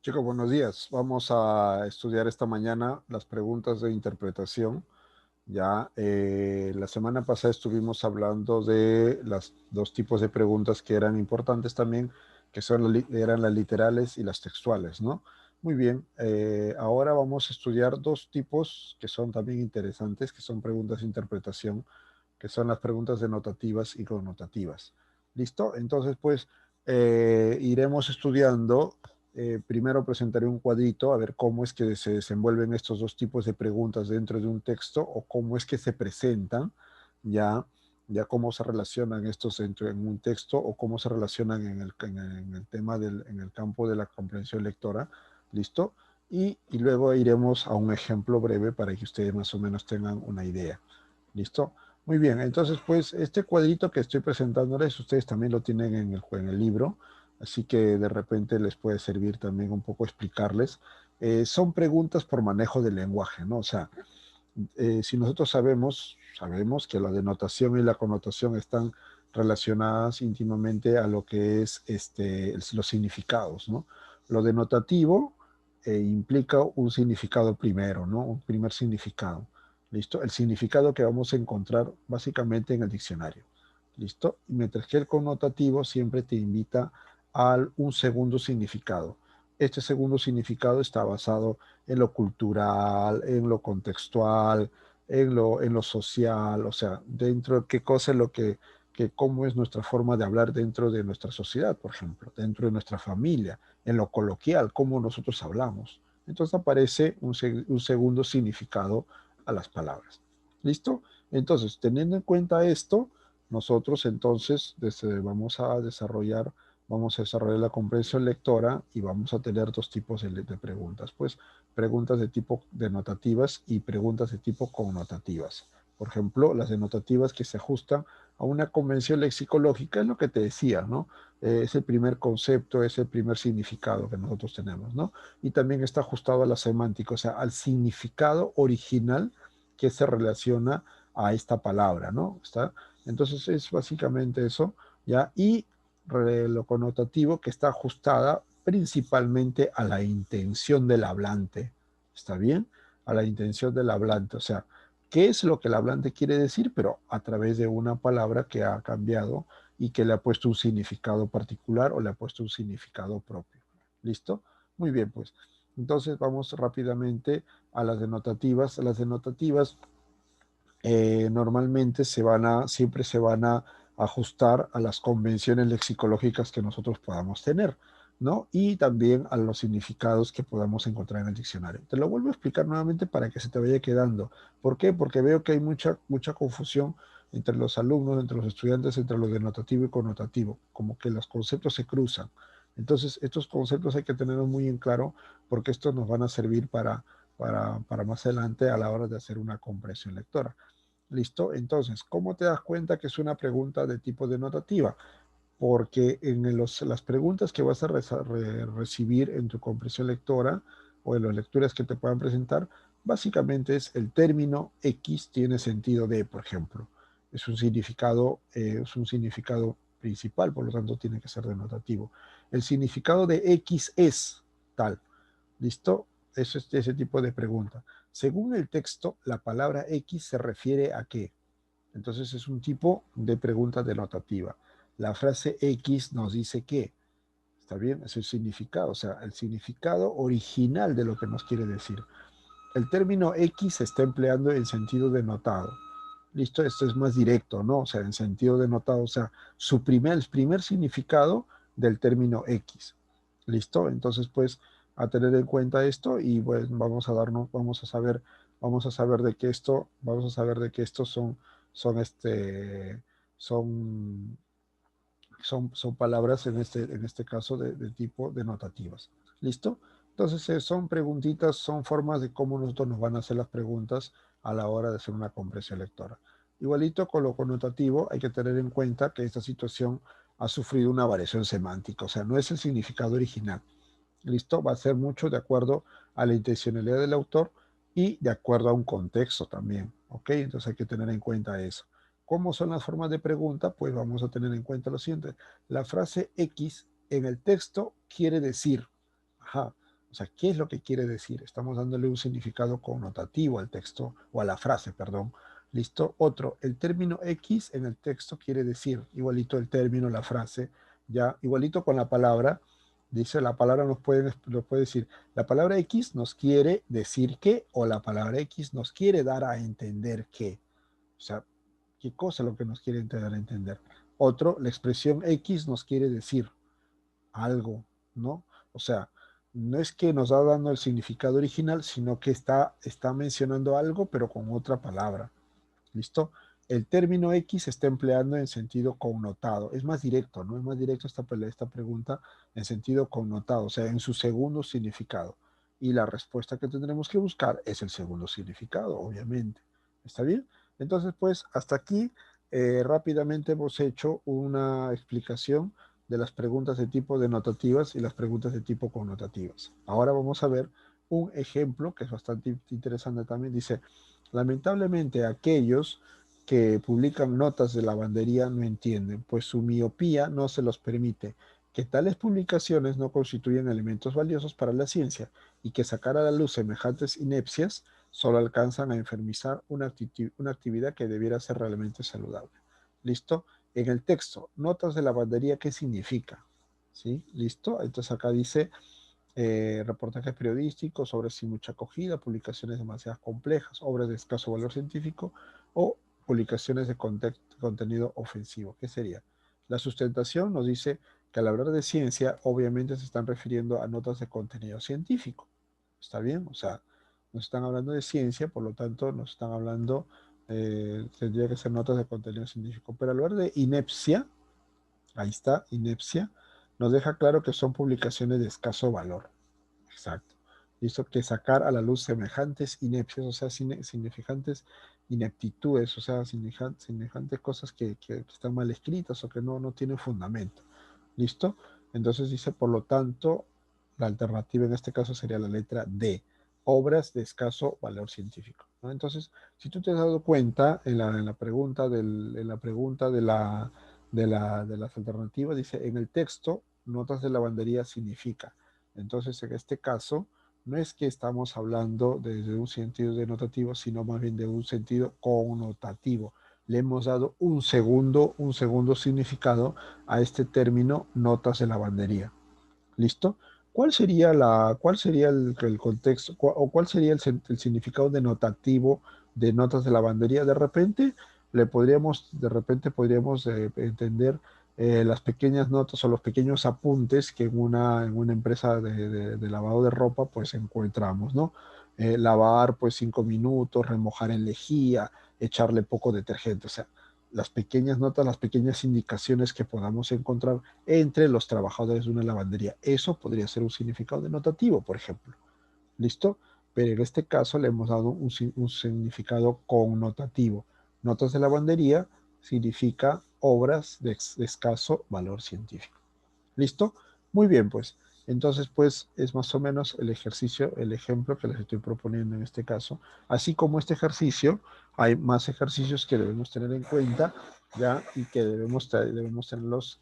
Chicos, buenos días. Vamos a estudiar esta mañana las preguntas de interpretación. Ya, la semana pasada estuvimos hablando de los dos tipos de preguntas que eran importantes también, que eran las literales y las textuales, ¿no? Muy bien, ahora vamos a estudiar dos tipos que son también interesantes, que son preguntas de interpretación, que son las preguntas denotativas y connotativas. ¿Listo? Entonces, pues, iremos estudiando. Primero presentaré un cuadrito a ver cómo es que se desenvuelven estos dos tipos de preguntas dentro de un texto o cómo es que se presentan, ya, ya cómo se relacionan estos dentro en un texto o cómo se relacionan en el tema en el campo de la comprensión lectora. ¿Listo? Y luego iremos a un ejemplo breve para que ustedes más o menos tengan una idea. ¿Listo? Muy bien, entonces pues este cuadrito que estoy presentándoles, ustedes también lo tienen en el libro, así que de repente les puede servir también un poco explicarles. Son preguntas por manejo del lenguaje, ¿no? O sea, si nosotros sabemos que la denotación y la connotación están relacionadas íntimamente a lo que es los significados, ¿no? Lo denotativo implica un significado primero, ¿no? Un primer significado. ¿Listo? El significado que vamos a encontrar básicamente en el diccionario. ¿Listo? Mientras que el connotativo siempre te invita a un segundo significado. Este segundo significado está basado en lo cultural, en lo contextual, en lo social, o sea, dentro de qué cosa es cómo es nuestra forma de hablar dentro de nuestra sociedad, por ejemplo, dentro de nuestra familia, en lo coloquial, cómo nosotros hablamos. Entonces aparece un segundo significado a las palabras. ¿Listo? Entonces, teniendo en cuenta esto, nosotros entonces vamos a desarrollar la comprensión lectora y vamos a tener dos tipos de preguntas, pues preguntas de tipo denotativas y preguntas de tipo connotativas. Por ejemplo, las denotativas que se ajustan a una convención lexicológica es lo que te decía, ¿no? Es el primer concepto, es el primer significado que nosotros tenemos, ¿no? Y también está ajustado a la semántica, o sea, al significado original que se relaciona a esta palabra, ¿no? ¿Está? Entonces es básicamente eso, ¿ya? Y lo connotativo que está ajustada principalmente a la intención del hablante, ¿está bien? A la intención del hablante, o sea, ¿qué es lo que el hablante quiere decir? Pero a través de una palabra que ha cambiado y que le ha puesto un significado particular o le ha puesto un significado propio. ¿Listo? Muy bien, pues. Entonces vamos rápidamente a las denotativas. Las denotativas normalmente siempre se van a ajustar a las convenciones lexicológicas que nosotros podamos tener, ¿no? Y también a los significados que podamos encontrar en el diccionario. Te lo vuelvo a explicar nuevamente para que se te vaya quedando. ¿Por qué? Porque veo que hay mucha confusión entre los alumnos, entre los estudiantes, entre lo denotativo y connotativo, como que los conceptos se cruzan. Entonces, estos conceptos hay que tenerlos muy en claro porque estos nos van a servir para más adelante a la hora de hacer una comprensión lectora. ¿Listo? Entonces, ¿cómo te das cuenta que es una pregunta de tipo denotativa? Porque las preguntas que vas a recibir en tu comprensión lectora o en las lecturas que te puedan presentar, básicamente es el término X tiene sentido de, por ejemplo. Es un significado principal, por lo tanto tiene que ser denotativo. El significado de X es tal. ¿Listo? Eso es ese tipo de pregunta. Según el texto, la palabra X se refiere a qué. Entonces es un tipo de pregunta denotativa. La frase X nos dice qué. ¿Está bien? Es el significado, o sea, el significado original de lo que nos quiere decir. El término X se está empleando en sentido denotado. ¿Listo? Esto es más directo, ¿no? O sea, en sentido denotado, o sea, el primer significado del término X. ¿Listo? Entonces, pues, a tener en cuenta esto y pues vamos a saber de que vamos a saber de que estos son, son, son palabras en este caso de tipo denotativas. ¿Listo? Entonces, son preguntitas, son formas de cómo nosotros nos van a hacer las preguntas a la hora de hacer una comprensión lectora. Igualito con lo connotativo, hay que tener en cuenta que esta situación ha sufrido una variación semántica, o sea, no es el significado original. ¿Listo? Va a ser mucho de acuerdo a la intencionalidad del autor y de acuerdo a un contexto también, ¿ok? Entonces hay que tener en cuenta eso. ¿Cómo son las formas de pregunta? Pues vamos a tener en cuenta lo siguiente. La frase X en el texto quiere decir, ajá, sea, ¿qué es lo que quiere decir? Estamos dándole un significado connotativo al texto, o a la frase, perdón. ¿Listo? Otro, el término X en el texto quiere decir, igualito el término, la frase, ya, igualito con la palabra, dice la palabra nos puede decir, la palabra X nos quiere decir que, o la palabra X nos quiere dar a entender que. O sea, ¿qué cosa es lo que nos quiere dar a entender? Otro, la expresión X nos quiere decir algo, ¿no? O sea, no es que nos va dando el significado original, sino que está mencionando algo, pero con otra palabra. ¿Listo? El término X se está empleando en sentido connotado. Es más directo, ¿no? Es más directo esta pregunta en sentido connotado, o sea, en su segundo significado. Y la respuesta que tendremos que buscar es el segundo significado, obviamente. ¿Está bien? Entonces, pues, hasta aquí rápidamente hemos hecho una explicación de las preguntas de tipo denotativas y las preguntas de tipo connotativas. Ahora vamos a ver un ejemplo que es bastante interesante también. Dice, lamentablemente aquellos que publican notas de lavandería no entienden, pues su miopía no se los permite, que tales publicaciones no constituyen elementos valiosos para la ciencia y que sacar a la luz semejantes inepcias solo alcanzan a enfermizar una actividad que debiera ser realmente saludable. ¿Listo? En el texto, notas de lavandería, ¿qué significa? ¿Sí? ¿Listo? Entonces acá dice reportajes periodísticos, obras sin mucha acogida, publicaciones demasiado complejas, obras de escaso valor científico o publicaciones de contenido ofensivo. ¿Qué sería? La sustentación nos dice que al hablar de ciencia, obviamente se están refiriendo a notas de contenido científico. ¿Está bien? O sea, nos están hablando de ciencia, por lo tanto, nos están hablando, tendría que ser notas de contenido científico. Pero al hablar de inepcia, ahí está, inepcia, nos deja claro que son publicaciones de escaso valor. Exacto. Hizo que sacar a la luz semejantes inepcias, o sea, significantes ineptitudes, o sea, semejantes cosas que están mal escritas o que no tienen fundamento. ¿Listo? Entonces dice, por lo tanto, la alternativa en este caso sería la letra D, obras de escaso valor científico, ¿no? Entonces, si tú te has dado cuenta en la pregunta, en la pregunta de las alternativas, dice, en el texto, notas de lavandería significa. Entonces, en este caso, no es que estamos hablando desde un sentido denotativo, sino más bien de un sentido connotativo. Le hemos dado un segundo significado a este término notas de lavandería. ¿Listo? Cuál sería el contexto o cuál sería el significado denotativo de notas de lavandería? De repente podríamos entender las pequeñas notas o los pequeños apuntes que en una empresa de lavado de ropa pues encontramos, ¿no? Lavar pues 5 minutos, remojar en lejía, echarle poco detergente, o sea, las pequeñas notas, las pequeñas indicaciones que podamos encontrar entre los trabajadores de una lavandería. Eso podría ser un significado denotativo, por ejemplo. ¿Listo? Pero en este caso le hemos dado un significado connotativo. Notas de lavandería significa obras de escaso valor científico. ¿Listo? Muy bien, pues. Entonces, pues es más o menos el ejercicio, el ejemplo que les estoy proponiendo en este caso. Así como este ejercicio, hay más ejercicios que debemos tener en cuenta, ¿ya? Y que debemos tenerlos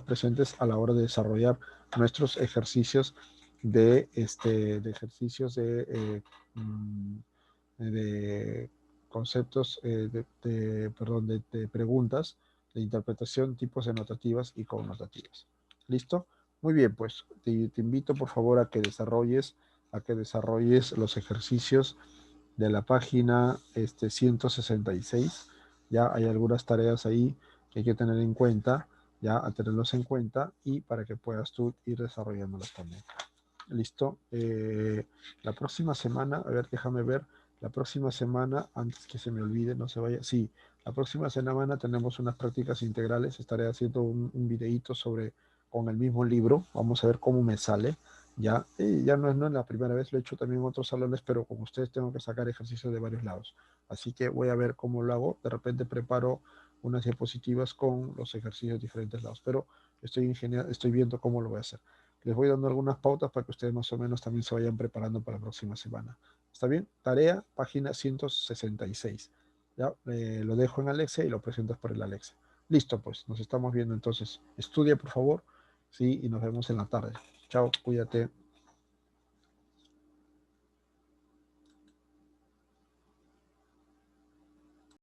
presentes a la hora de desarrollar nuestros ejercicios mm, de conceptos, perdón, de preguntas, de interpretación, tipos denotativas y connotativas. ¿Listo? Muy bien, pues te invito por favor a que desarrolles los ejercicios de la página 166. Ya hay algunas tareas ahí que hay que tener en cuenta, ya a tenerlos en cuenta y para que puedas tú ir desarrollándolas también. Listo. La próxima semana, a ver, déjame ver. La próxima semana, antes que se me olvide, no se vaya. Sí, la próxima semana tenemos unas prácticas integrales. Estaré haciendo un videíto con el mismo libro. Vamos a ver cómo me sale. Ya, ya no es la primera vez, lo he hecho también en otros salones, pero con ustedes tengo que sacar ejercicios de varios lados. Así que voy a ver cómo lo hago. De repente preparo unas diapositivas con los ejercicios de diferentes lados, pero estoy viendo cómo lo voy a hacer. Les voy dando algunas pautas para que ustedes más o menos también se vayan preparando para la próxima semana. ¿Está bien? Tarea, página 166. Ya, lo dejo en Alexia y lo presentas por el Alexia. Listo, pues, nos estamos viendo entonces. Estudia, por favor, sí, y nos vemos en la tarde. Chao, cuídate.